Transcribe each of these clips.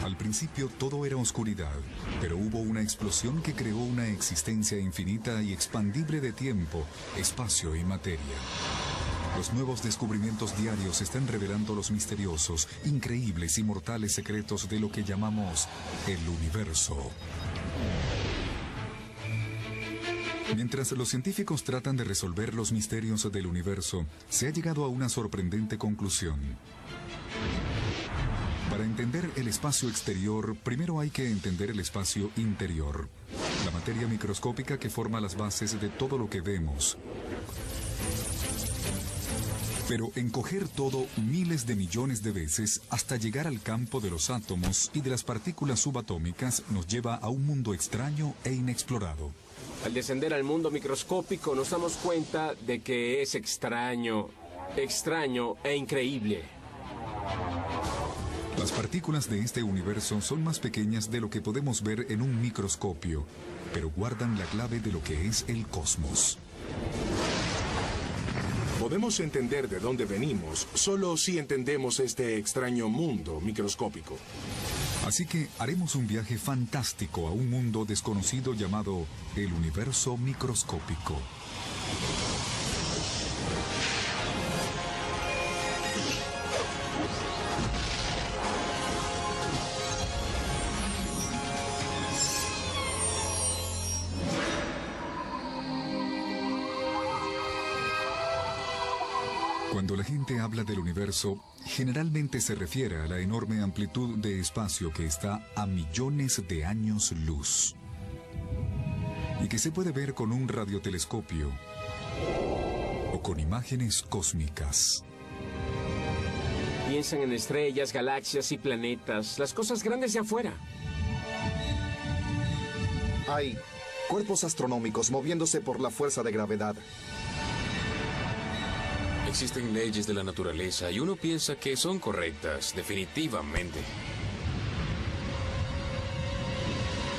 Al principio todo era oscuridad, pero hubo una explosión que creó una existencia infinita y expandible de tiempo, espacio y materia. Los nuevos descubrimientos diarios están revelando los misteriosos, increíbles y mortales secretos de lo que llamamos el universo. Mientras los científicos tratan de resolver los misterios del universo, se ha llegado a una sorprendente conclusión. Para entender el espacio exterior, primero hay que entender el espacio interior, la materia microscópica que forma las bases de todo lo que vemos. Pero encoger todo miles de millones de veces hasta llegar al campo de los átomos y de las partículas subatómicas nos lleva a un mundo extraño e inexplorado. Al descender al mundo microscópico nos damos cuenta de que es extraño e increíble. Las partículas de este universo son más pequeñas de lo que podemos ver en un microscopio, pero guardan la clave de lo que es el cosmos. Podemos entender de dónde venimos solo si entendemos este extraño mundo microscópico. Así que haremos un viaje fantástico a un mundo desconocido llamado el universo microscópico. Cuando la gente habla del universo, generalmente se refiere a la enorme amplitud de espacio que está a millones de años luz y que se puede ver con un radiotelescopio o con imágenes cósmicas. Piensan en estrellas, galaxias y planetas, las cosas grandes de afuera. Hay cuerpos astronómicos moviéndose por la fuerza de gravedad. Existen leyes de la naturaleza y uno piensa que son correctas, definitivamente.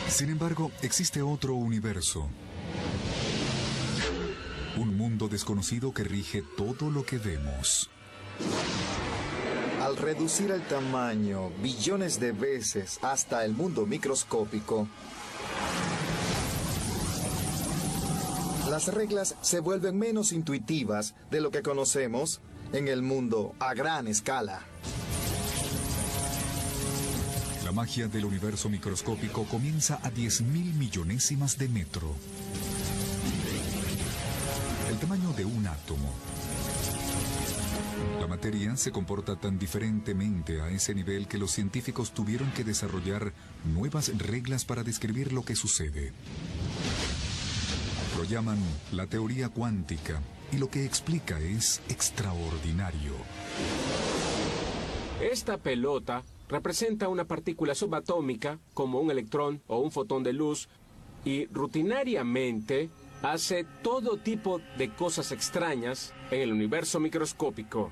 Sin embargo, existe otro universo. Un mundo desconocido que rige todo lo que vemos. Al reducir el tamaño billones de veces hasta el mundo microscópico, las reglas se vuelven menos intuitivas de lo que conocemos en el mundo a gran escala. La magia del universo microscópico comienza a 10.000 millonésimas de metro. El tamaño de un átomo. La materia se comporta tan diferentemente a ese nivel que los científicos tuvieron que desarrollar nuevas reglas para describir lo que sucede. Lo llaman la teoría cuántica, y lo que explica es extraordinario. Esta pelota representa una partícula subatómica, como un electrón o un fotón de luz, y rutinariamente hace todo tipo de cosas extrañas en el universo microscópico.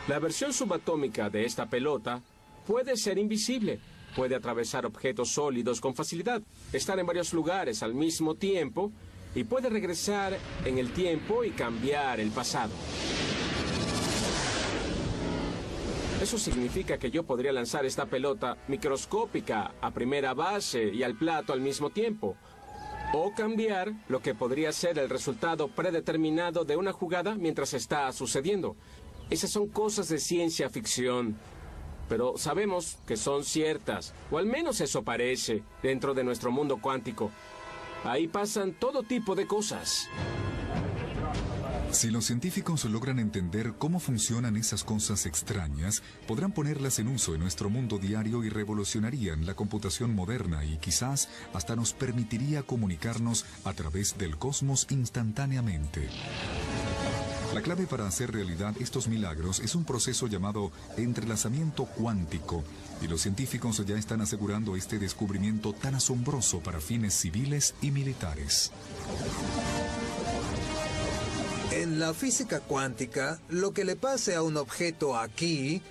La versión subatómica de esta pelota puede ser invisible, puede atravesar objetos sólidos con facilidad, estar en varios lugares al mismo tiempo, y puede regresar en el tiempo y cambiar el pasado. Eso significa que yo podría lanzar esta pelota microscópica a primera base y al plato al mismo tiempo, o cambiar lo que podría ser el resultado predeterminado de una jugada mientras está sucediendo. Esas son cosas de ciencia ficción, pero sabemos que son ciertas, o al menos eso parece, dentro de nuestro mundo cuántico. Ahí pasan todo tipo de cosas. Si los científicos logran entender cómo funcionan esas cosas extrañas, podrán ponerlas en uso en nuestro mundo diario y revolucionarían la computación moderna y quizás hasta nos permitiría comunicarnos a través del cosmos instantáneamente. La clave para hacer realidad estos milagros es un proceso llamado entrelazamiento cuántico, y los científicos ya están asegurando este descubrimiento tan asombroso para fines civiles y militares. En la física cuántica, lo que le pase a un objeto aquí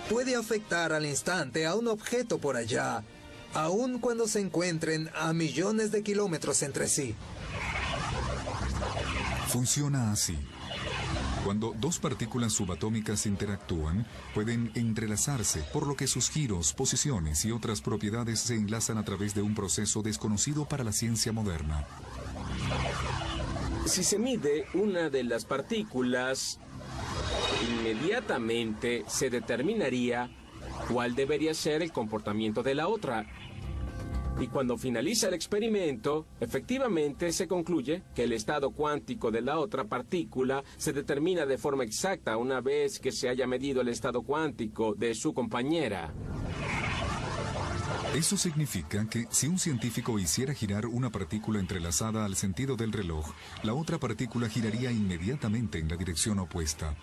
puede afectar al instante a un objeto por allá, aun cuando se encuentren a millones de kilómetros entre sí. Funciona así. Cuando dos partículas subatómicas interactúan, pueden entrelazarse, por lo que sus giros, posiciones y otras propiedades se enlazan a través de un proceso desconocido para la ciencia moderna. Si se mide una de las partículas, inmediatamente se determinaría cuál debería ser el comportamiento de la otra. Y cuando finaliza el experimento, efectivamente se concluye que el estado cuántico de la otra partícula se determina de forma exacta una vez que se haya medido el estado cuántico de su compañera. Eso significa que si un científico hiciera girar una partícula entrelazada al sentido del reloj, la otra partícula giraría inmediatamente en la dirección opuesta.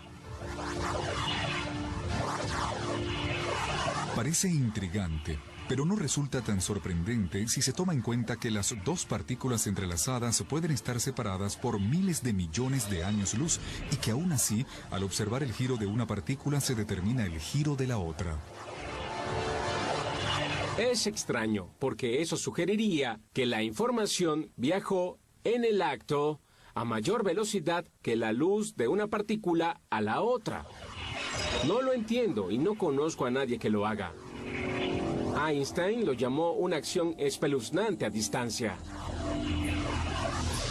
Parece intrigante, pero no resulta tan sorprendente si se toma en cuenta que las dos partículas entrelazadas pueden estar separadas por miles de millones de años luz y que aún así, al observar el giro de una partícula se determina el giro de la otra. Es extraño, porque eso sugeriría que la información viajó en el acto a mayor velocidad que la luz de una partícula a la otra. No lo entiendo y no conozco a nadie que lo haga. Einstein lo llamó una acción espeluznante a distancia.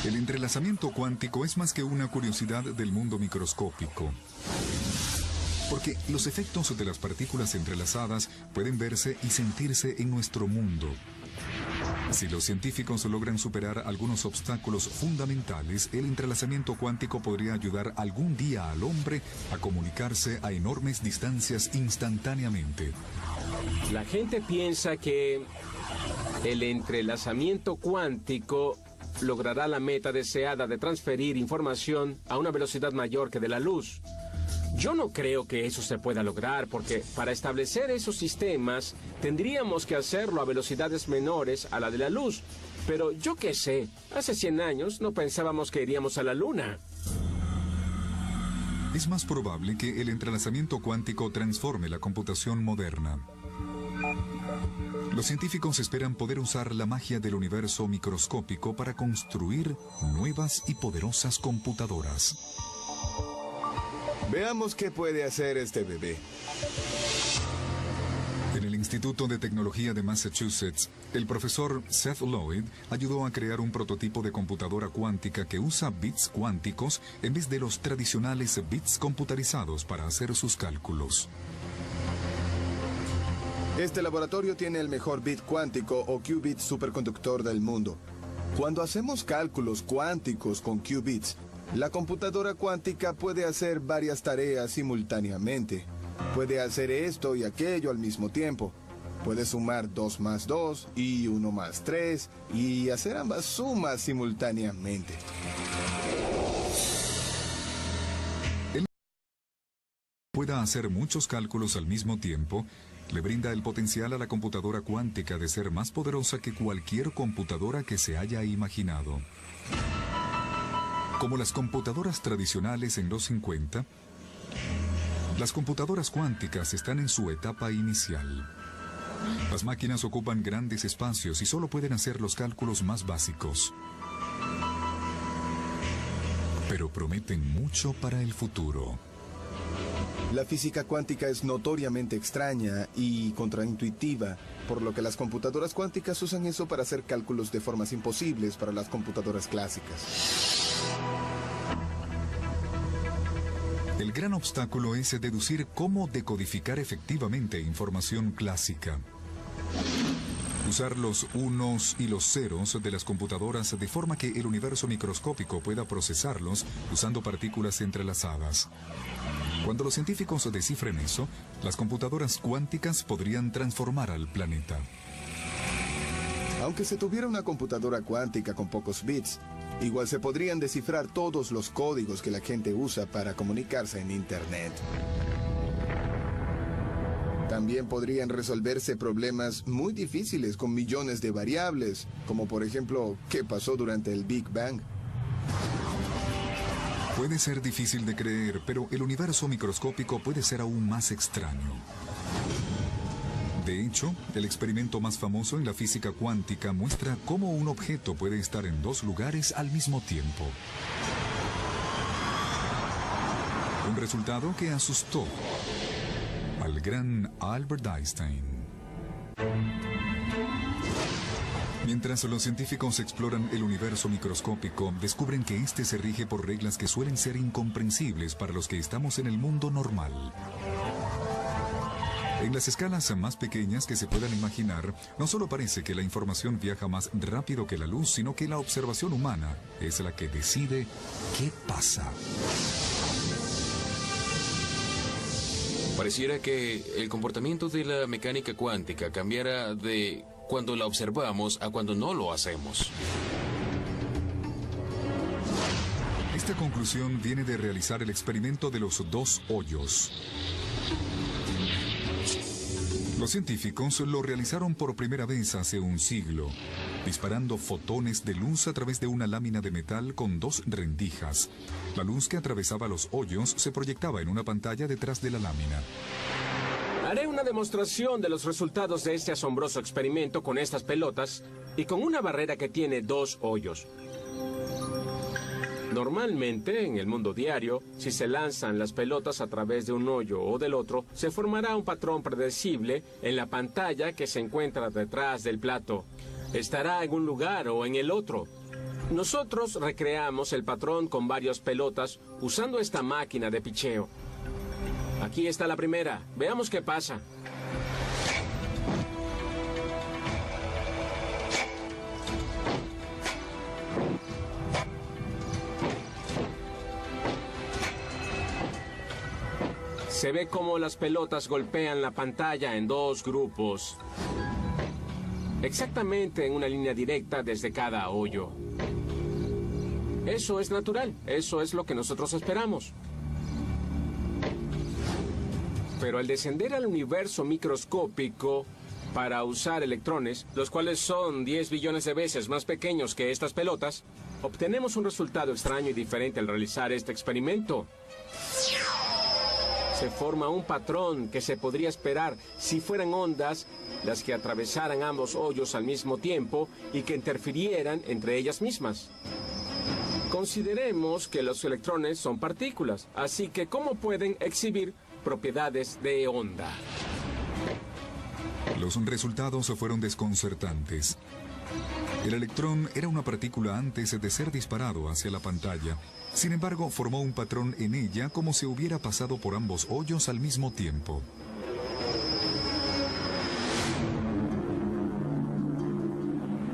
El entrelazamiento cuántico es más que una curiosidad del mundo microscópico, porque los efectos de las partículas entrelazadas pueden verse y sentirse en nuestro mundo. Si los científicos logran superar algunos obstáculos fundamentales, el entrelazamiento cuántico podría ayudar algún día al hombre a comunicarse a enormes distancias instantáneamente. La gente piensa que el entrelazamiento cuántico logrará la meta deseada de transferir información a una velocidad mayor que de la luz. Yo no creo que eso se pueda lograr, porque para establecer esos sistemas tendríamos que hacerlo a velocidades menores a la de la luz. Pero yo qué sé, hace 100 años no pensábamos que iríamos a la luna. Es más probable que el entrelazamiento cuántico transforme la computación moderna. Los científicos esperan poder usar la magia del universo microscópico para construir nuevas y poderosas computadoras. Veamos qué puede hacer este bebé. En el Instituto de Tecnología de Massachusetts, el profesor Seth Lloyd ayudó a crear un prototipo de computadora cuántica que usa bits cuánticos en vez de los tradicionales bits computarizados para hacer sus cálculos. Este laboratorio tiene el mejor bit cuántico o qubit superconductor del mundo. Cuando hacemos cálculos cuánticos con qubits, la computadora cuántica puede hacer varias tareas simultáneamente. Puede hacer esto y aquello al mismo tiempo. Puede sumar 2 más 2 y 1 más 3 y hacer ambas sumas simultáneamente. Pueda hacer muchos cálculos al mismo tiempo, le brinda el potencial a la computadora cuántica de ser más poderosa que cualquier computadora que se haya imaginado. Como las computadoras tradicionales en los 50, las computadoras cuánticas están en su etapa inicial. Las máquinas ocupan grandes espacios y solo pueden hacer los cálculos más básicos. Pero prometen mucho para el futuro. La física cuántica es notoriamente extraña y contraintuitiva, por lo que las computadoras cuánticas usan eso para hacer cálculos de formas imposibles para las computadoras clásicas. El gran obstáculo es deducir cómo decodificar efectivamente información clásica. Usar los unos y los ceros de las computadoras de forma que el universo microscópico pueda procesarlos usando partículas entrelazadas. Cuando los científicos descifren eso, las computadoras cuánticas podrían transformar al planeta. Aunque se tuviera una computadora cuántica con pocos bits, igual se podrían descifrar todos los códigos que la gente usa para comunicarse en Internet. También podrían resolverse problemas muy difíciles con millones de variables, como por ejemplo, ¿qué pasó durante el Big Bang? Puede ser difícil de creer, pero el universo microscópico puede ser aún más extraño. De hecho, el experimento más famoso en la física cuántica muestra cómo un objeto puede estar en dos lugares al mismo tiempo. Un resultado que asustó al gran Albert Einstein. Mientras los científicos exploran el universo microscópico, descubren que este se rige por reglas que suelen ser incomprensibles para los que estamos en el mundo normal. En las escalas más pequeñas que se puedan imaginar, no solo parece que la información viaja más rápido que la luz, sino que la observación humana es la que decide qué pasa. Pareciera que el comportamiento de la mecánica cuántica cambiara de cuando la observamos a cuando no lo hacemos. Esta conclusión viene de realizar el experimento de los dos hoyos. Los científicos lo realizaron por primera vez hace un siglo, disparando fotones de luz a través de una lámina de metal con dos rendijas. La luz que atravesaba los hoyos se proyectaba en una pantalla detrás de la lámina. Haré una demostración de los resultados de este asombroso experimento con estas pelotas y con una barrera que tiene dos hoyos. Normalmente, en el mundo diario, si se lanzan las pelotas a través de un hoyo o del otro, se formará un patrón predecible en la pantalla que se encuentra detrás del plato. Estará en un lugar o en el otro. Nosotros recreamos el patrón con varias pelotas usando esta máquina de picheo. Aquí está la primera. Veamos qué pasa. Se ve cómo las pelotas golpean la pantalla en dos grupos. Exactamente en una línea directa desde cada hoyo. Eso es natural. Eso es lo que nosotros esperamos. Pero al descender al universo microscópico para usar electrones, los cuales son 10 billones de veces más pequeños que estas pelotas, obtenemos un resultado extraño y diferente al realizar este experimento. Se forma un patrón que se podría esperar si fueran ondas las que atravesaran ambos hoyos al mismo tiempo y que interfirieran entre ellas mismas. Consideremos que los electrones son partículas, así que ¿cómo pueden exhibir propiedades de onda? Los resultados fueron desconcertantes. El electrón era una partícula antes de ser disparado hacia la pantalla. Sin embargo, formó un patrón en ella como si hubiera pasado por ambos hoyos al mismo tiempo.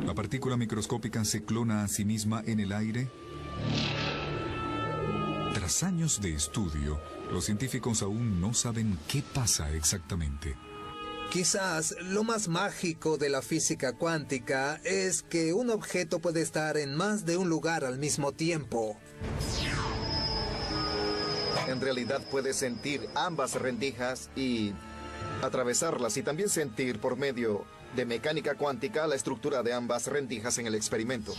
La partícula microscópica se clona a sí misma en el aire. Tras años de estudio, los científicos aún no saben qué pasa exactamente. Quizás lo más mágico de la física cuántica es que un objeto puede estar en más de un lugar al mismo tiempo. En realidad puedes sentir ambas rendijas y atravesarlas, y también sentir por medio de mecánica cuántica la estructura de ambas rendijas en el experimento.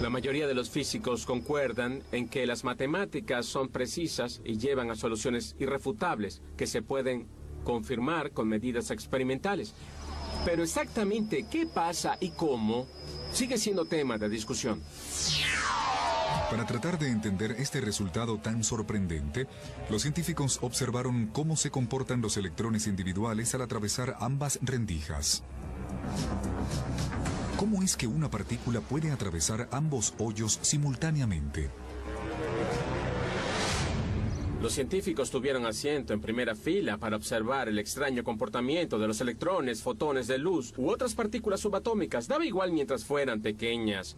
La mayoría de los físicos concuerdan en que las matemáticas son precisas y llevan a soluciones irrefutables que se pueden confirmar con medidas experimentales. Pero exactamente qué pasa y cómo sigue siendo tema de discusión. Para tratar de entender este resultado tan sorprendente, los científicos observaron cómo se comportan los electrones individuales al atravesar ambas rendijas. ¿Cómo es que una partícula puede atravesar ambos hoyos simultáneamente? Los científicos tuvieron asiento en primera fila para observar el extraño comportamiento de los electrones, fotones de luz u otras partículas subatómicas. Daba igual mientras fueran pequeñas.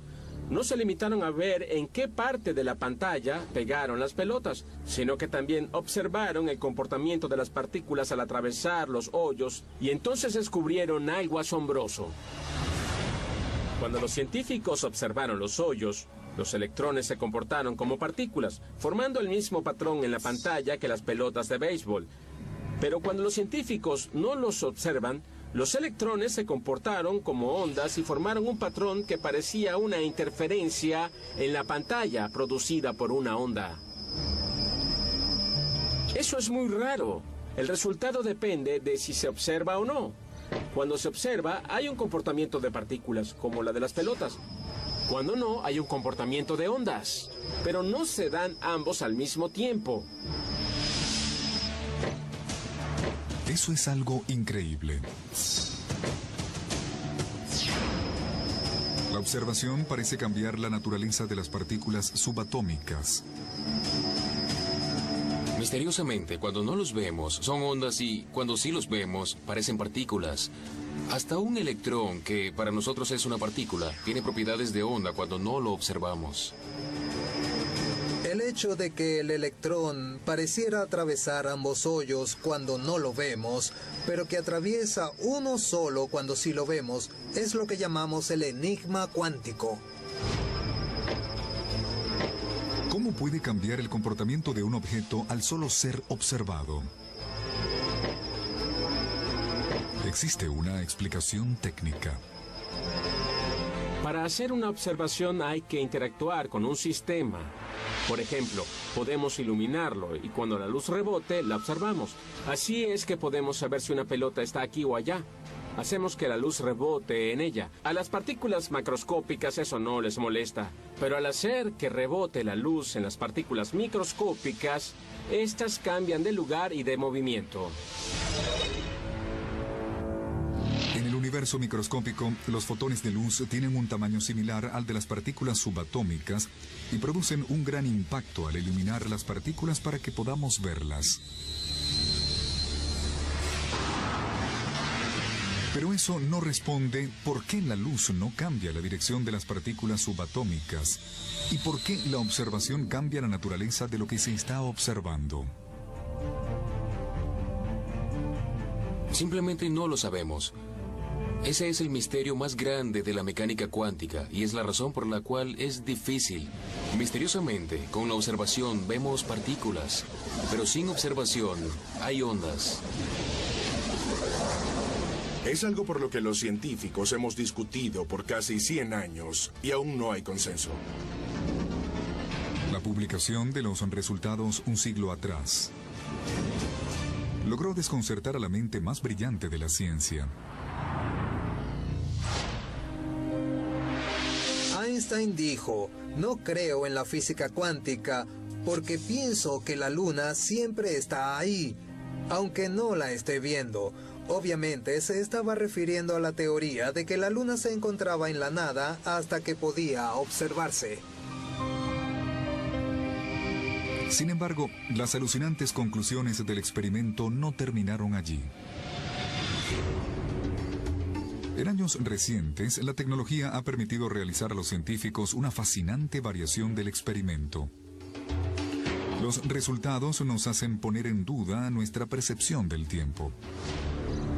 No se limitaron a ver en qué parte de la pantalla pegaron las pelotas, sino que también observaron el comportamiento de las partículas al atravesar los hoyos y entonces descubrieron algo asombroso. Cuando los científicos observaron los hoyos, los electrones se comportaron como partículas, formando el mismo patrón en la pantalla que las pelotas de béisbol. Pero cuando los científicos no los observan, los electrones se comportaron como ondas y formaron un patrón que parecía una interferencia en la pantalla producida por una onda. Eso es muy raro. El resultado depende de si se observa o no. Cuando se observa, hay un comportamiento de partículas, como la de las pelotas. Cuando no, hay un comportamiento de ondas. Pero no se dan ambos al mismo tiempo. Eso es algo increíble. La observación parece cambiar la naturaleza de las partículas subatómicas. Misteriosamente, cuando no los vemos, son ondas y cuando sí los vemos, parecen partículas. Hasta un electrón, que para nosotros es una partícula, tiene propiedades de onda cuando no lo observamos. El hecho de que el electrón pareciera atravesar ambos hoyos cuando no lo vemos, pero que atraviesa uno solo cuando sí lo vemos, es lo que llamamos el enigma cuántico. ¿Cómo puede cambiar el comportamiento de un objeto al solo ser observado? Existe una explicación técnica. Para hacer una observación hay que interactuar con un sistema. Por ejemplo, podemos iluminarlo y cuando la luz rebote, la observamos. Así es que podemos saber si una pelota está aquí o allá. Hacemos que la luz rebote en ella. A las partículas macroscópicas eso no les molesta. Pero al hacer que rebote la luz en las partículas microscópicas, estas cambian de lugar y de movimiento. En el universo microscópico, los fotones de luz tienen un tamaño similar al de las partículas subatómicas y producen un gran impacto al iluminar las partículas para que podamos verlas. Pero eso no responde por qué la luz no cambia la dirección de las partículas subatómicas y por qué la observación cambia la naturaleza de lo que se está observando. Simplemente no lo sabemos. Ese es el misterio más grande de la mecánica cuántica y es la razón por la cual es difícil. Misteriosamente, con la observación vemos partículas, pero sin observación hay ondas. Es algo por lo que los científicos hemos discutido por casi 100 años y aún no hay consenso. La publicación de los resultados un siglo atrás logró desconcertar a la mente más brillante de la ciencia. Einstein dijo, no creo en la física cuántica porque pienso que la luna siempre está ahí, aunque no la esté viendo. Obviamente se estaba refiriendo a la teoría de que la luna se encontraba en la nada hasta que podía observarse. Sin embargo, las alucinantes conclusiones del experimento no terminaron allí. En años recientes, la tecnología ha permitido realizar a los científicos una fascinante variación del experimento. Los resultados nos hacen poner en duda nuestra percepción del tiempo.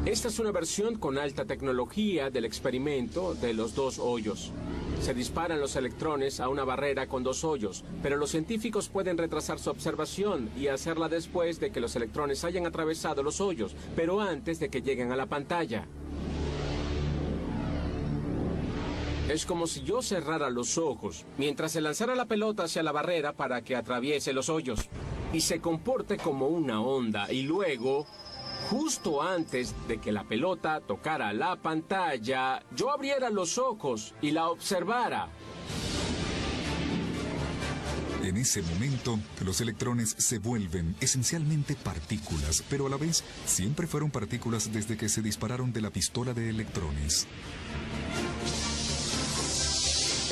Esta es una versión con alta tecnología del experimento de los dos hoyos. Se disparan los electrones a una barrera con dos hoyos, pero los científicos pueden retrasar su observación y hacerla después de que los electrones hayan atravesado los hoyos, pero antes de que lleguen a la pantalla. Es como si yo cerrara los ojos mientras se lanzara la pelota hacia la barrera para que atraviese los hoyos y se comporte como una onda y luego, justo antes de que la pelota tocara la pantalla, yo abriera los ojos y la observara. En ese momento, los electrones se vuelven esencialmente partículas, pero a la vez siempre fueron partículas desde que se dispararon de la pistola de electrones.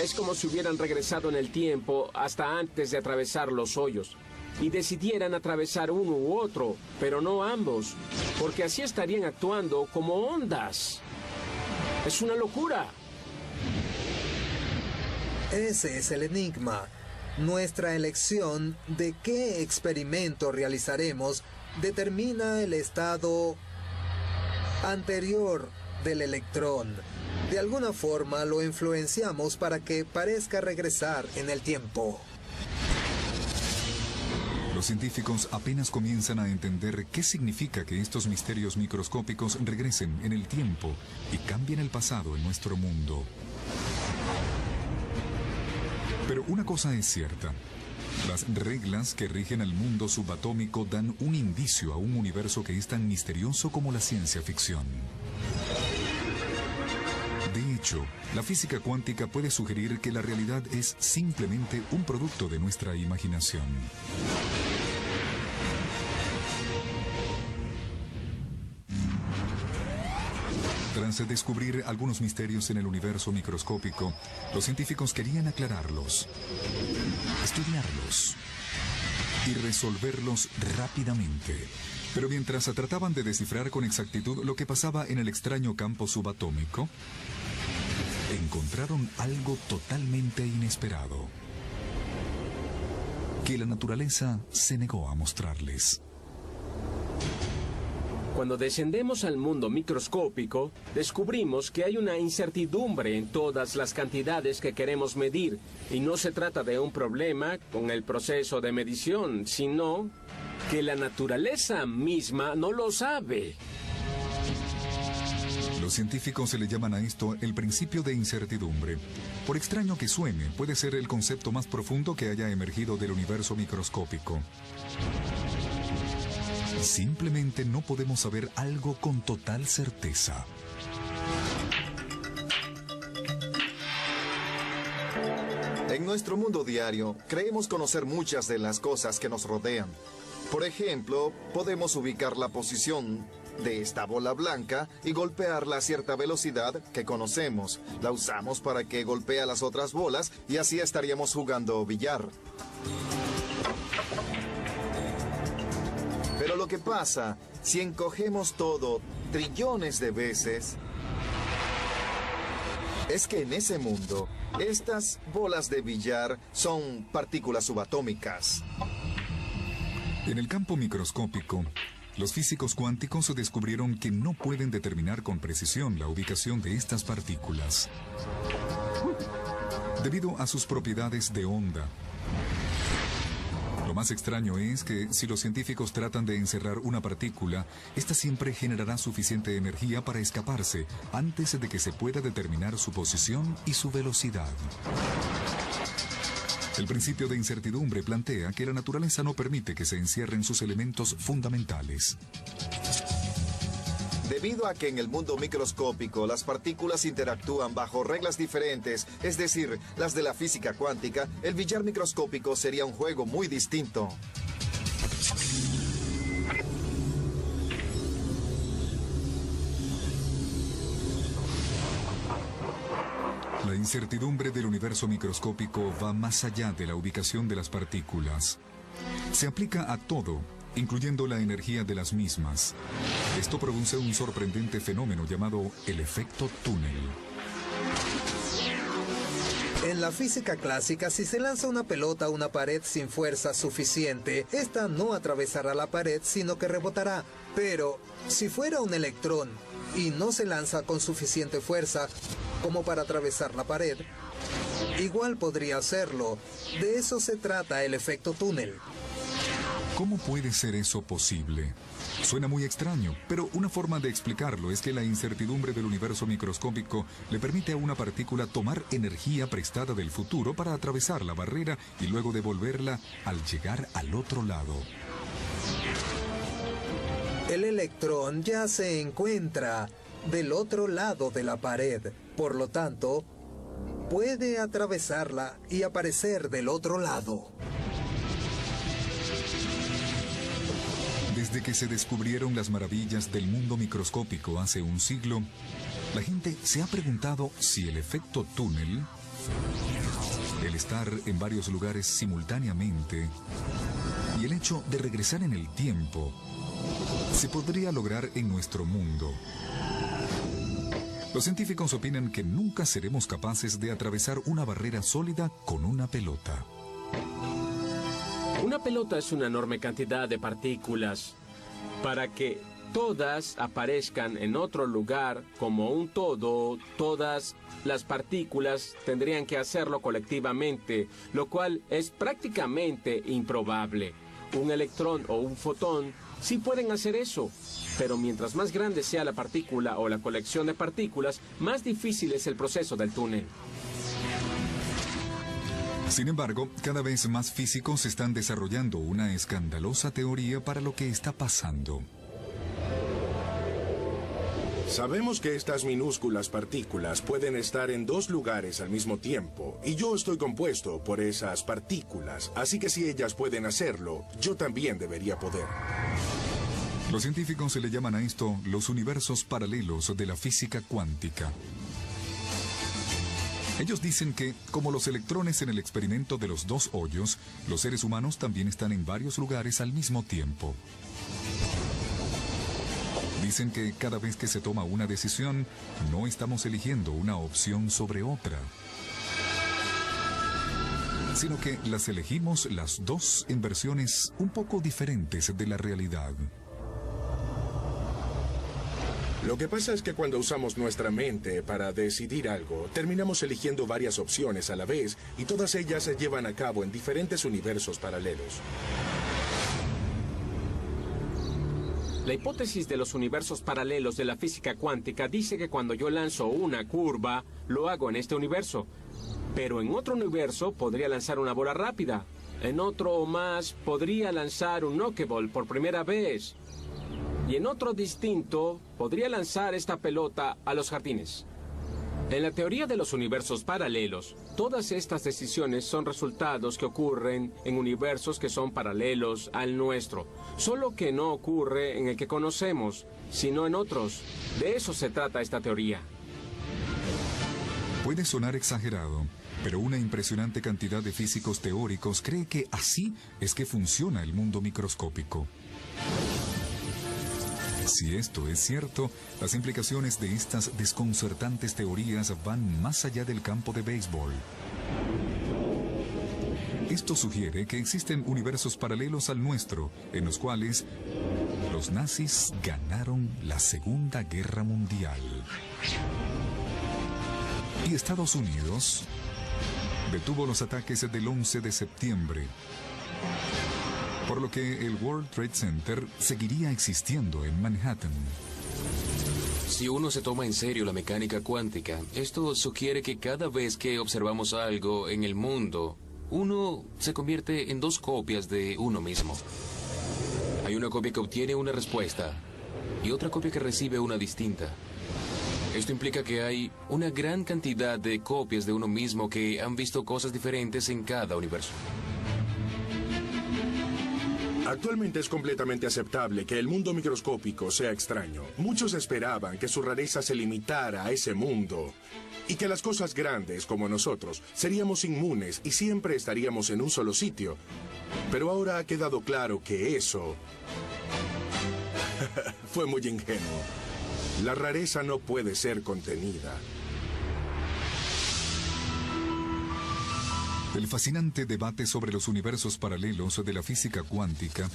Es como si hubieran regresado en el tiempo hasta antes de atravesar los hoyos y decidieran atravesar uno u otro, pero no ambos, porque así estarían actuando como ondas. Es una locura. Ese es el enigma. Nuestra elección de qué experimento realizaremos determina el estado anterior del electrón. De alguna forma lo influenciamos para que parezca regresar en el tiempo. Los científicos apenas comienzan a entender qué significa que estos misterios microscópicos regresen en el tiempo y cambien el pasado en nuestro mundo. Pero una cosa es cierta. Las reglas que rigen al mundo subatómico dan un indicio a un universo que es tan misterioso como la ciencia ficción. De hecho, la física cuántica puede sugerir que la realidad es simplemente un producto de nuestra imaginación. Tras descubrir algunos misterios en el universo microscópico, los científicos querían aclararlos, estudiarlos y resolverlos rápidamente. Pero mientras trataban de descifrar con exactitud lo que pasaba en el extraño campo subatómico, encontraron algo totalmente inesperado, que la naturaleza se negó a mostrarles. Cuando descendemos al mundo microscópico, descubrimos que hay una incertidumbre en todas las cantidades que queremos medir. Y no se trata de un problema con el proceso de medición, sino que la naturaleza misma no lo sabe. Los científicos se le llaman a esto el principio de incertidumbre. Por extraño que suene, puede ser el concepto más profundo que haya emergido del universo microscópico. Simplemente no podemos saber algo con total certeza. En nuestro mundo diario, creemos conocer muchas de las cosas que nos rodean. Por ejemplo, podemos ubicar la posición de esta bola blanca y golpearla a cierta velocidad que conocemos. La usamos para que golpee a las otras bolas y así estaríamos jugando billar. Pero lo que pasa, si encogemos todo trillones de veces, es que en ese mundo, estas bolas de billar son partículas subatómicas. En el campo microscópico, los físicos cuánticos descubrieron que no pueden determinar con precisión la ubicación de estas partículas, debido a sus propiedades de onda. Lo más extraño es que si los científicos tratan de encerrar una partícula, esta siempre generará suficiente energía para escaparse antes de que se pueda determinar su posición y su velocidad. El principio de incertidumbre plantea que la naturaleza no permite que se encierren sus elementos fundamentales. Debido a que en el mundo microscópico las partículas interactúan bajo reglas diferentes, es decir, las de la física cuántica, el billar microscópico sería un juego muy distinto. La incertidumbre del universo microscópico va más allá de la ubicación de las partículas. Se aplica a todo, incluyendo la energía de las mismas. Esto produce un sorprendente fenómeno llamado el efecto túnel. En la física clásica, si se lanza una pelota a una pared sin fuerza suficiente, esta no atravesará la pared, sino que rebotará. Pero, si fuera un electrón y no se lanza con suficiente fuerza como para atravesar la pared, igual podría hacerlo. De eso se trata el efecto túnel. ¿Cómo puede ser eso posible? Suena muy extraño, pero una forma de explicarlo es que la incertidumbre del universo microscópico le permite a una partícula tomar energía prestada del futuro para atravesar la barrera y luego devolverla al llegar al otro lado. El electrón ya se encuentra del otro lado de la pared, por lo tanto, puede atravesarla y aparecer del otro lado. Desde que se descubrieron las maravillas del mundo microscópico hace un siglo, la gente se ha preguntado si el efecto túnel, el estar en varios lugares simultáneamente y el hecho de regresar en el tiempo, se podría lograr en nuestro mundo. Los científicos opinan que nunca seremos capaces de atravesar una barrera sólida con una pelota. Una pelota es una enorme cantidad de partículas. Para que todas aparezcan en otro lugar como un todo, todas las partículas tendrían que hacerlo colectivamente, lo cual es prácticamente improbable. Un electrón o un fotón sí pueden hacer eso, pero mientras más grande sea la partícula o la colección de partículas, más difícil es el proceso del túnel. Sin embargo, cada vez más físicos están desarrollando una escandalosa teoría para lo que está pasando. Sabemos que estas minúsculas partículas pueden estar en dos lugares al mismo tiempo, y yo estoy compuesto por esas partículas, así que si ellas pueden hacerlo, yo también debería poder. Los científicos se le llaman a esto los universos paralelos de la física cuántica. Ellos dicen que, como los electrones en el experimento de los dos hoyos, los seres humanos también están en varios lugares al mismo tiempo. Dicen que cada vez que se toma una decisión, no estamos eligiendo una opción sobre otra, sino que las elegimos las dos en versiones un poco diferentes de la realidad. Lo que pasa es que cuando usamos nuestra mente para decidir algo, terminamos eligiendo varias opciones a la vez y todas ellas se llevan a cabo en diferentes universos paralelos. La hipótesis de los universos paralelos de la física cuántica dice que cuando yo lanzo una curva, lo hago en este universo. Pero en otro universo podría lanzar una bola rápida. En otro más podría lanzar un knockleball por primera vez. Y en otro distinto podría lanzar esta pelota a los jardines. En la teoría de los universos paralelos, todas estas decisiones son resultados que ocurren en universos que son paralelos al nuestro, solo que no ocurre en el que conocemos, sino en otros. De eso se trata esta teoría. Puede sonar exagerado, pero una impresionante cantidad de físicos teóricos cree que así es que funciona el mundo microscópico. Si esto es cierto, las implicaciones de estas desconcertantes teorías van más allá del campo de béisbol. Esto sugiere que existen universos paralelos al nuestro, en los cuales los nazis ganaron la Segunda Guerra Mundial. Y Estados Unidos detuvo los ataques del 11 de septiembre. Por lo que el World Trade Center seguiría existiendo en Manhattan. Si uno se toma en serio la mecánica cuántica, esto sugiere que cada vez que observamos algo en el mundo, uno se convierte en dos copias de uno mismo. Hay una copia que obtiene una respuesta y otra copia que recibe una distinta. Esto implica que hay una gran cantidad de copias de uno mismo que han visto cosas diferentes en cada universo. Actualmente es completamente aceptable que el mundo microscópico sea extraño. Muchos esperaban que su rareza se limitara a ese mundo y que las cosas grandes como nosotros seríamos inmunes y siempre estaríamos en un solo sitio. Pero ahora ha quedado claro que eso fue muy ingenuo. La rareza no puede ser contenida. El fascinante debate sobre los universos paralelos de la física cuántica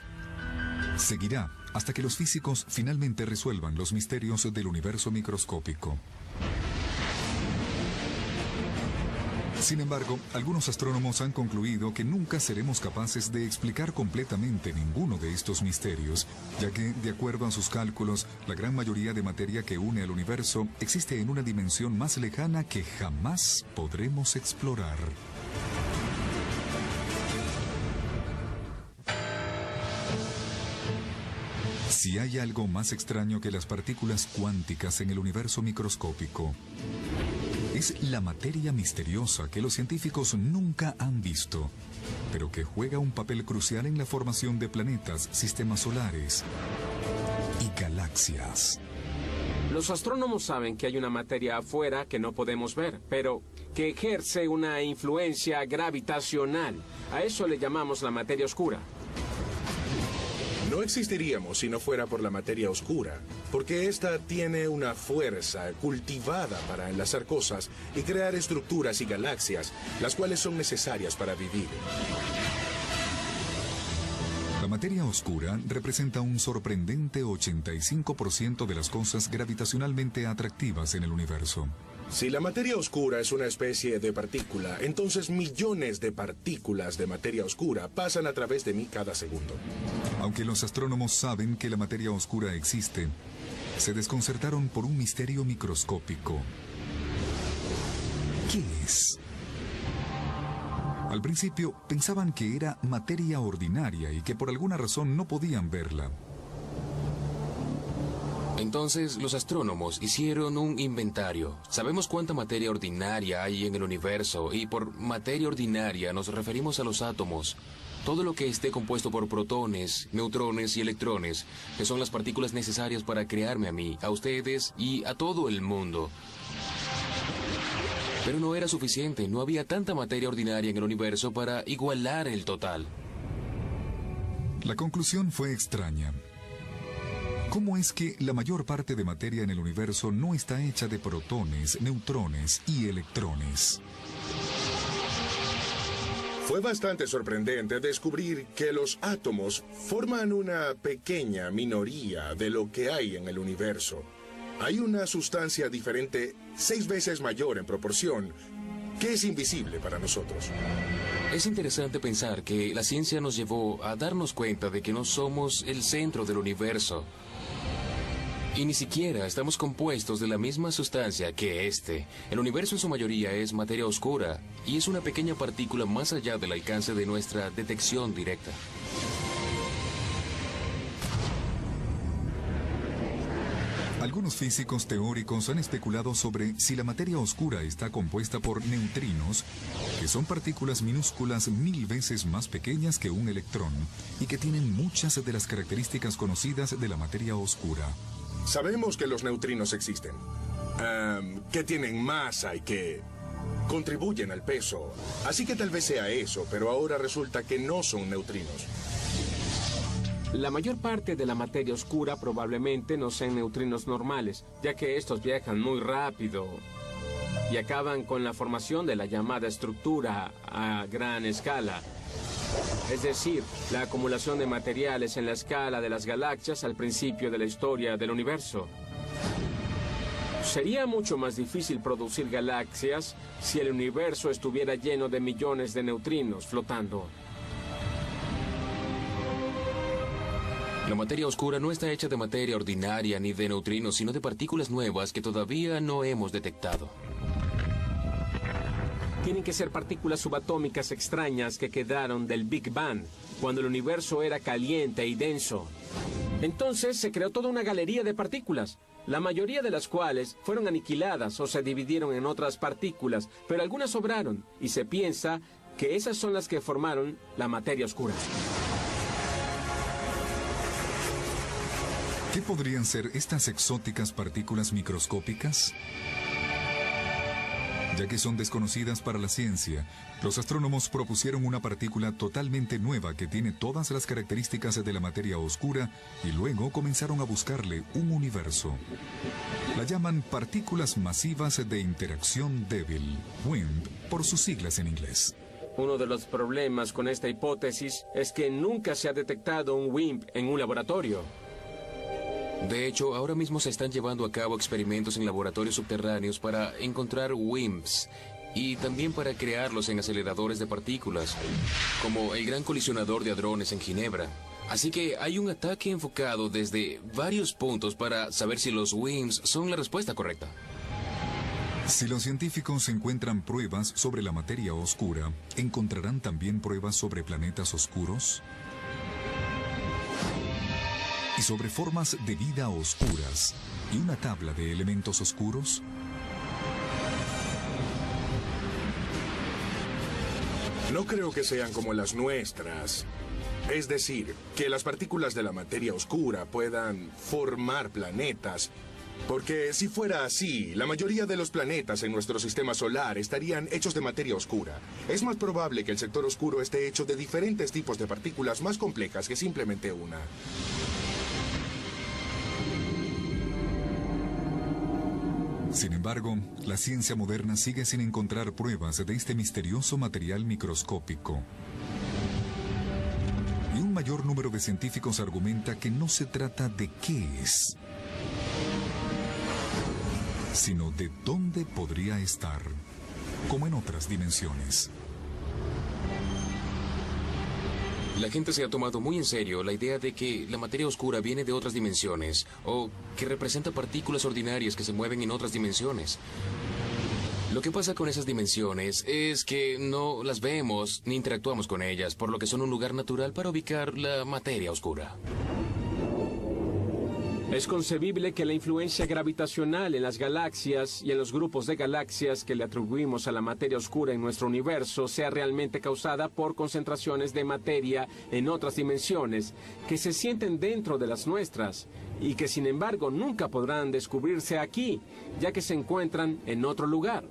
seguirá hasta que los físicos finalmente resuelvan los misterios del universo microscópico. Sin embargo, algunos astrónomos han concluido que nunca seremos capaces de explicar completamente ninguno de estos misterios, ya que, de acuerdo a sus cálculos, la gran mayoría de materia que une al universo existe en una dimensión más lejana que jamás podremos explorar. Si hay algo más extraño que las partículas cuánticas en el universo microscópico, es la materia misteriosa que los científicos nunca han visto, pero que juega un papel crucial en la formación de planetas, sistemas solares y galaxias. Los astrónomos saben que hay una materia afuera que no podemos ver, pero que ejerce una influencia gravitacional. A eso le llamamos la materia oscura. No existiríamos si no fuera por la materia oscura, porque esta tiene una fuerza cultivada para enlazar cosas y crear estructuras y galaxias, las cuales son necesarias para vivir. La materia oscura representa un sorprendente 85% de las cosas gravitacionalmente atractivas en el universo. Si la materia oscura es una especie de partícula, entonces millones de partículas de materia oscura pasan a través de mí cada segundo. Aunque los astrónomos saben que la materia oscura existe, se desconcertaron por un misterio microscópico. ¿Qué es? Al principio pensaban que era materia ordinaria y que por alguna razón no podían verla. Entonces, los astrónomos hicieron un inventario. Sabemos cuánta materia ordinaria hay en el universo, y por materia ordinaria nos referimos a los átomos. Todo lo que esté compuesto por protones, neutrones y electrones, que son las partículas necesarias para crearme a mí, a ustedes y a todo el mundo. Pero no era suficiente, no había tanta materia ordinaria en el universo para igualar el total. La conclusión fue extraña. ¿Cómo es que la mayor parte de materia en el universo no está hecha de protones, neutrones y electrones? Fue bastante sorprendente descubrir que los átomos forman una pequeña minoría de lo que hay en el universo. Hay una sustancia diferente 6 veces mayor en proporción que es invisible para nosotros. Es interesante pensar que la ciencia nos llevó a darnos cuenta de que no somos el centro del universo. Y ni siquiera estamos compuestos de la misma sustancia que este. El universo en su mayoría es materia oscura y es una pequeña partícula más allá del alcance de nuestra detección directa. Algunos físicos teóricos han especulado sobre si la materia oscura está compuesta por neutrinos, que son partículas minúsculas 1000 veces más pequeñas que un electrón y que tienen muchas de las características conocidas de la materia oscura. Sabemos que los neutrinos existen, que tienen masa y que contribuyen al peso. Así que tal vez sea eso, pero ahora resulta que no son neutrinos. La mayor parte de la materia oscura probablemente no sean neutrinos normales, ya que estos viajan muy rápido y acaban con la formación de la llamada estructura a gran escala. Es decir, la acumulación de materiales en la escala de las galaxias al principio de la historia del universo. Sería mucho más difícil producir galaxias si el universo estuviera lleno de millones de neutrinos flotando. La materia oscura no está hecha de materia ordinaria ni de neutrinos, sino de partículas nuevas que todavía no hemos detectado. Tienen que ser partículas subatómicas extrañas que quedaron del Big Bang, cuando el universo era caliente y denso. Entonces se creó toda una galería de partículas, la mayoría de las cuales fueron aniquiladas o se dividieron en otras partículas, pero algunas sobraron, y se piensa que esas son las que formaron la materia oscura. ¿Qué podrían ser estas exóticas partículas microscópicas? Ya que son desconocidas para la ciencia, los astrónomos propusieron una partícula totalmente nueva que tiene todas las características de la materia oscura y luego comenzaron a buscarle un universo. La llaman partículas masivas de interacción débil, WIMP, por sus siglas en inglés. Uno de los problemas con esta hipótesis es que nunca se ha detectado un WIMP en un laboratorio. De hecho, ahora mismo se están llevando a cabo experimentos en laboratorios subterráneos para encontrar WIMPs y también para crearlos en aceleradores de partículas, como el Gran Colisionador de Hadrones en Ginebra. Así que hay un ataque enfocado desde varios puntos para saber si los WIMPs son la respuesta correcta. Si los científicos encuentran pruebas sobre la materia oscura, ¿encontrarán también pruebas sobre planetas oscuros? ¿Y sobre formas de vida oscuras y una tabla de elementos oscuros? No creo que sean como las nuestras. Es decir, que las partículas de la materia oscura puedan formar planetas. Porque si fuera así, la mayoría de los planetas en nuestro sistema solar estarían hechos de materia oscura. Es más probable que el sector oscuro esté hecho de diferentes tipos de partículas más complejas que simplemente una. Sin embargo, la ciencia moderna sigue sin encontrar pruebas de este misterioso material microscópico. Y un mayor número de científicos argumenta que no se trata de qué es, sino de dónde podría estar, como en otras dimensiones. La gente se ha tomado muy en serio la idea de que la materia oscura viene de otras dimensiones o que representa partículas ordinarias que se mueven en otras dimensiones. Lo que pasa con esas dimensiones es que no las vemos ni interactuamos con ellas, por lo que son un lugar natural para ubicar la materia oscura. Es concebible que la influencia gravitacional en las galaxias y en los grupos de galaxias que le atribuimos a la materia oscura en nuestro universo sea realmente causada por concentraciones de materia en otras dimensiones que se sienten dentro de las nuestras y que sin embargo nunca podrán descubrirse aquí, ya que se encuentran en otro lugar.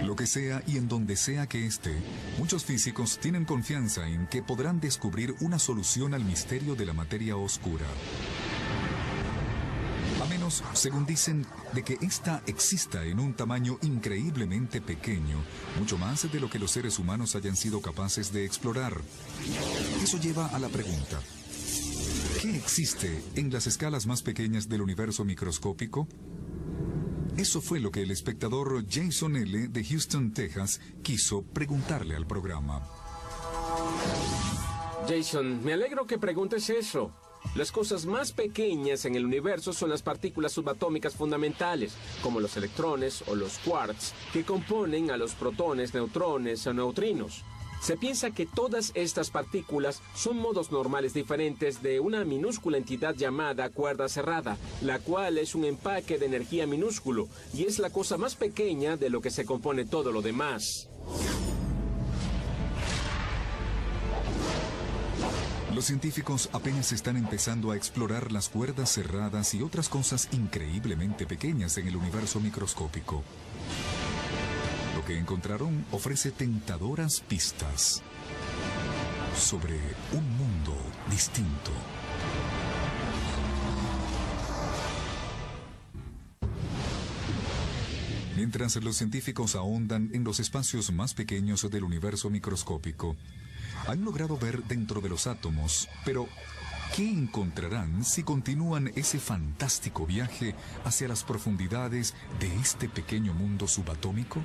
Lo que sea y en donde sea que esté, muchos físicos tienen confianza en que podrán descubrir una solución al misterio de la materia oscura. A menos, según dicen, de que ésta exista en un tamaño increíblemente pequeño, mucho más de lo que los seres humanos hayan sido capaces de explorar. Eso lleva a la pregunta: ¿qué existe en las escalas más pequeñas del universo microscópico? Eso fue lo que el espectador Jason L. de Houston, Texas, quiso preguntarle al programa. Jason, me alegro que preguntes eso. Las cosas más pequeñas en el universo son las partículas subatómicas fundamentales, como los electrones o los quarks, que componen a los protones, neutrones o neutrinos. Se piensa que todas estas partículas son modos normales diferentes de una minúscula entidad llamada cuerda cerrada, la cual es un empaque de energía minúsculo y es la cosa más pequeña de lo que se compone todo lo demás. Los científicos apenas están empezando a explorar las cuerdas cerradas y otras cosas increíblemente pequeñas en el universo microscópico. Lo que encontraron ofrece tentadoras pistas sobre un mundo distinto. Mientras los científicos ahondan en los espacios más pequeños del universo microscópico, han logrado ver dentro de los átomos, pero ¿qué encontrarán si continúan ese fantástico viaje hacia las profundidades de este pequeño mundo subatómico?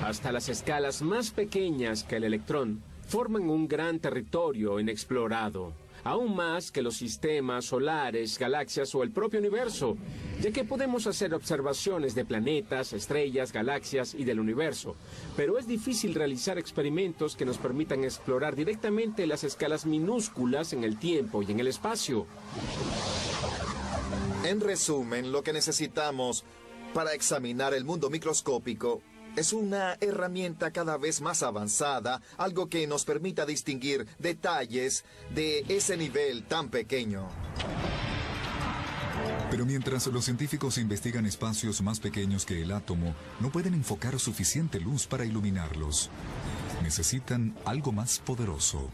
Hasta las escalas más pequeñas que el electrón forman un gran territorio inexplorado, aún más que los sistemas solares, galaxias o el propio universo, ya que podemos hacer observaciones de planetas, estrellas, galaxias y del universo, pero es difícil realizar experimentos que nos permitan explorar directamente las escalas minúsculas en el tiempo y en el espacio. En resumen, lo que necesitamos para examinar el mundo microscópico es una herramienta cada vez más avanzada, algo que nos permita distinguir detalles de ese nivel tan pequeño. Pero mientras los científicos investigan espacios más pequeños que el átomo, no pueden enfocar suficiente luz para iluminarlos. Necesitan algo más poderoso.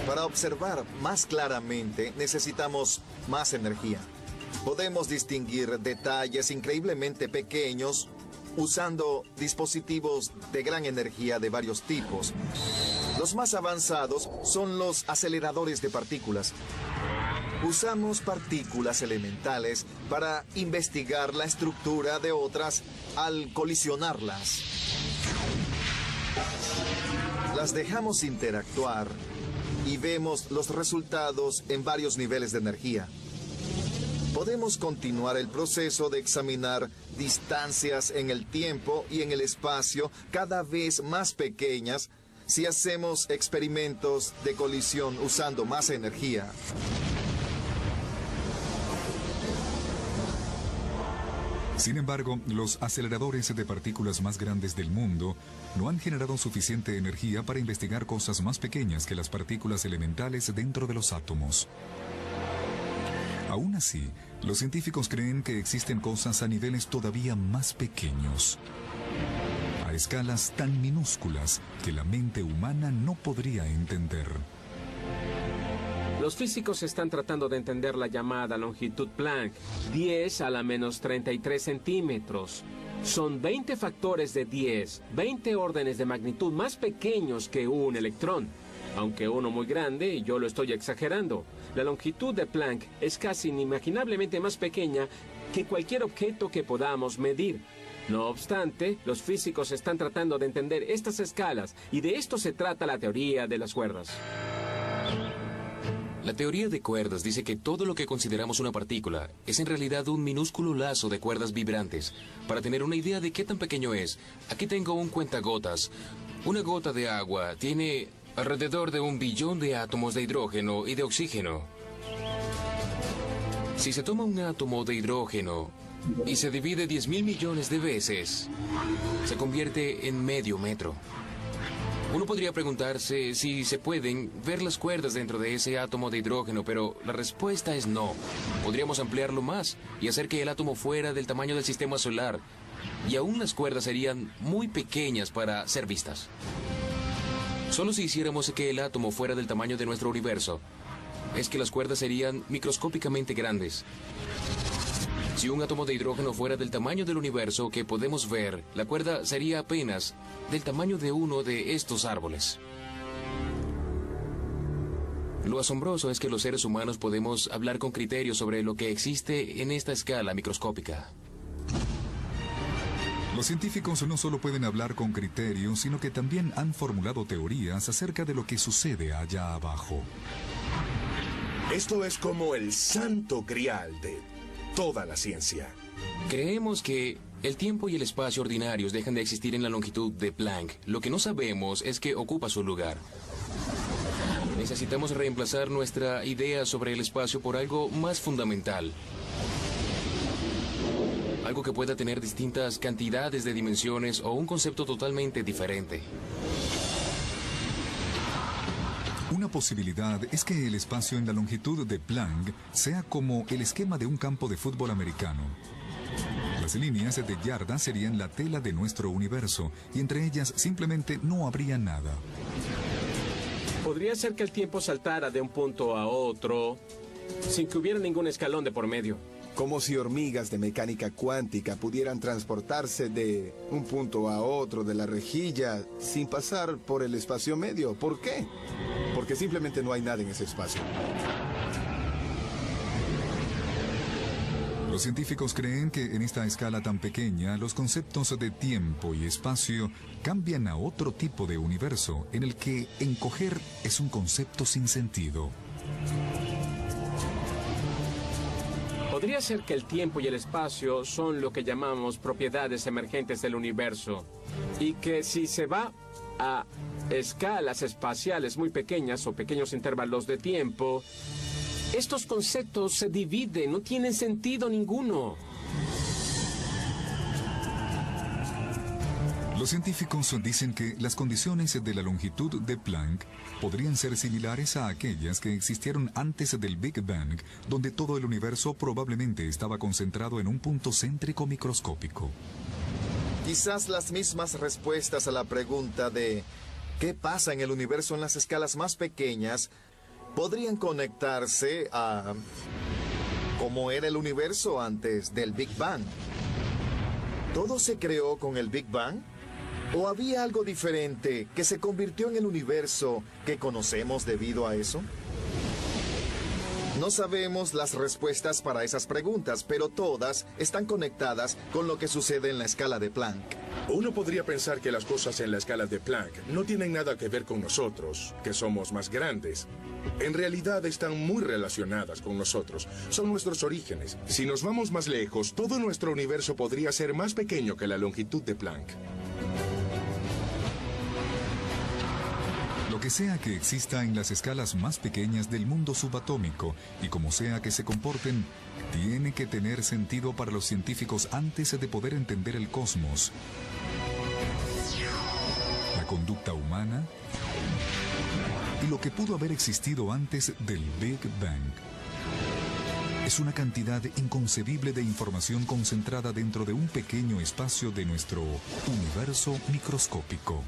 Para observar más claramente, necesitamos más energía. Podemos distinguir detalles increíblemente pequeños usando dispositivos de gran energía de varios tipos. Los más avanzados son los aceleradores de partículas. Usamos partículas elementales para investigar la estructura de otras al colisionarlas. Las dejamos interactuar y vemos los resultados en varios niveles de energía. Podemos continuar el proceso de examinar distancias en el tiempo y en el espacio cada vez más pequeñas si hacemos experimentos de colisión usando más energía. Sin embargo, los aceleradores de partículas más grandes del mundo no han generado suficiente energía para investigar cosas más pequeñas que las partículas elementales dentro de los átomos. Aún así, los científicos creen que existen cosas a niveles todavía más pequeños, a escalas tan minúsculas que la mente humana no podría entender. Los físicos están tratando de entender la llamada longitud Planck, 10 a la menos 33 centímetros. Son 20 factores de 10, 20 órdenes de magnitud más pequeños que un electrón. Aunque uno muy grande, y yo lo estoy exagerando. La longitud de Planck es casi inimaginablemente más pequeña que cualquier objeto que podamos medir. No obstante, los físicos están tratando de entender estas escalas, y de esto se trata la teoría de las cuerdas. La teoría de cuerdas dice que todo lo que consideramos una partícula es en realidad un minúsculo lazo de cuerdas vibrantes. Para tener una idea de qué tan pequeño es, aquí tengo un cuentagotas. Una gota de agua tiene alrededor de 1 billón de átomos de hidrógeno y de oxígeno. Si se toma un átomo de hidrógeno y se divide 10.000 millones de veces, se convierte en medio metro. Uno podría preguntarse si se pueden ver las cuerdas dentro de ese átomo de hidrógeno, pero la respuesta es no. Podríamos ampliarlo más y hacer que el átomo fuera del tamaño del sistema solar, y aún las cuerdas serían muy pequeñas para ser vistas. Solo si hiciéramos que el átomo fuera del tamaño de nuestro universo, es que las cuerdas serían microscópicamente grandes. Si un átomo de hidrógeno fuera del tamaño del universo que podemos ver, la cuerda sería apenas del tamaño de uno de estos árboles. Lo asombroso es que los seres humanos podemos hablar con criterio sobre lo que existe en esta escala microscópica. Los científicos no solo pueden hablar con criterio, sino que también han formulado teorías acerca de lo que sucede allá abajo. Esto es como el santo grial de toda la ciencia. Creemos que el tiempo y el espacio ordinarios dejan de existir en la longitud de Planck. Lo que no sabemos es qué ocupa su lugar. Necesitamos reemplazar nuestra idea sobre el espacio por algo más fundamental. Algo que pueda tener distintas cantidades de dimensiones o un concepto totalmente diferente. Una posibilidad es que el espacio en la longitud de Planck sea como el esquema de un campo de fútbol americano. Las líneas de yarda serían la tela de nuestro universo, y entre ellas simplemente no habría nada. Podría ser que el tiempo saltara de un punto a otro sin que hubiera ningún escalón de por medio. Como si hormigas de mecánica cuántica pudieran transportarse de un punto a otro de la rejilla sin pasar por el espacio medio. ¿Por qué? Porque simplemente no hay nada en ese espacio. Los científicos creen que en esta escala tan pequeña, los conceptos de tiempo y espacio cambian a otro tipo de universo, en el que encoger es un concepto sin sentido. Podría ser que el tiempo y el espacio son lo que llamamos propiedades emergentes del universo, y que si se va a escalas espaciales muy pequeñas o pequeños intervalos de tiempo, estos conceptos se dividen, no tienen sentido ninguno. Los científicos dicen que las condiciones de la longitud de Planck podrían ser similares a aquellas que existieron antes del Big Bang, donde todo el universo probablemente estaba concentrado en un punto céntrico microscópico. Quizás las mismas respuestas a la pregunta de ¿qué pasa en el universo en las escalas más pequeñas? Podrían conectarse a cómo era el universo antes del Big Bang. ¿Todo se creó con el Big Bang? ¿O había algo diferente que se convirtió en el universo que conocemos debido a eso? No sabemos las respuestas para esas preguntas, pero todas están conectadas con lo que sucede en la escala de Planck. Uno podría pensar que las cosas en la escala de Planck no tienen nada que ver con nosotros, que somos más grandes. En realidad están muy relacionadas con nosotros. Son nuestros orígenes. Si nos vamos más lejos, todo nuestro universo podría ser más pequeño que la longitud de Planck. Lo que sea que exista en las escalas más pequeñas del mundo subatómico, y como sea que se comporten, tiene que tener sentido para los científicos antes de poder entender el cosmos, la conducta humana y lo que pudo haber existido antes del Big Bang. Es una cantidad inconcebible de información concentrada dentro de un pequeño espacio de nuestro universo microscópico.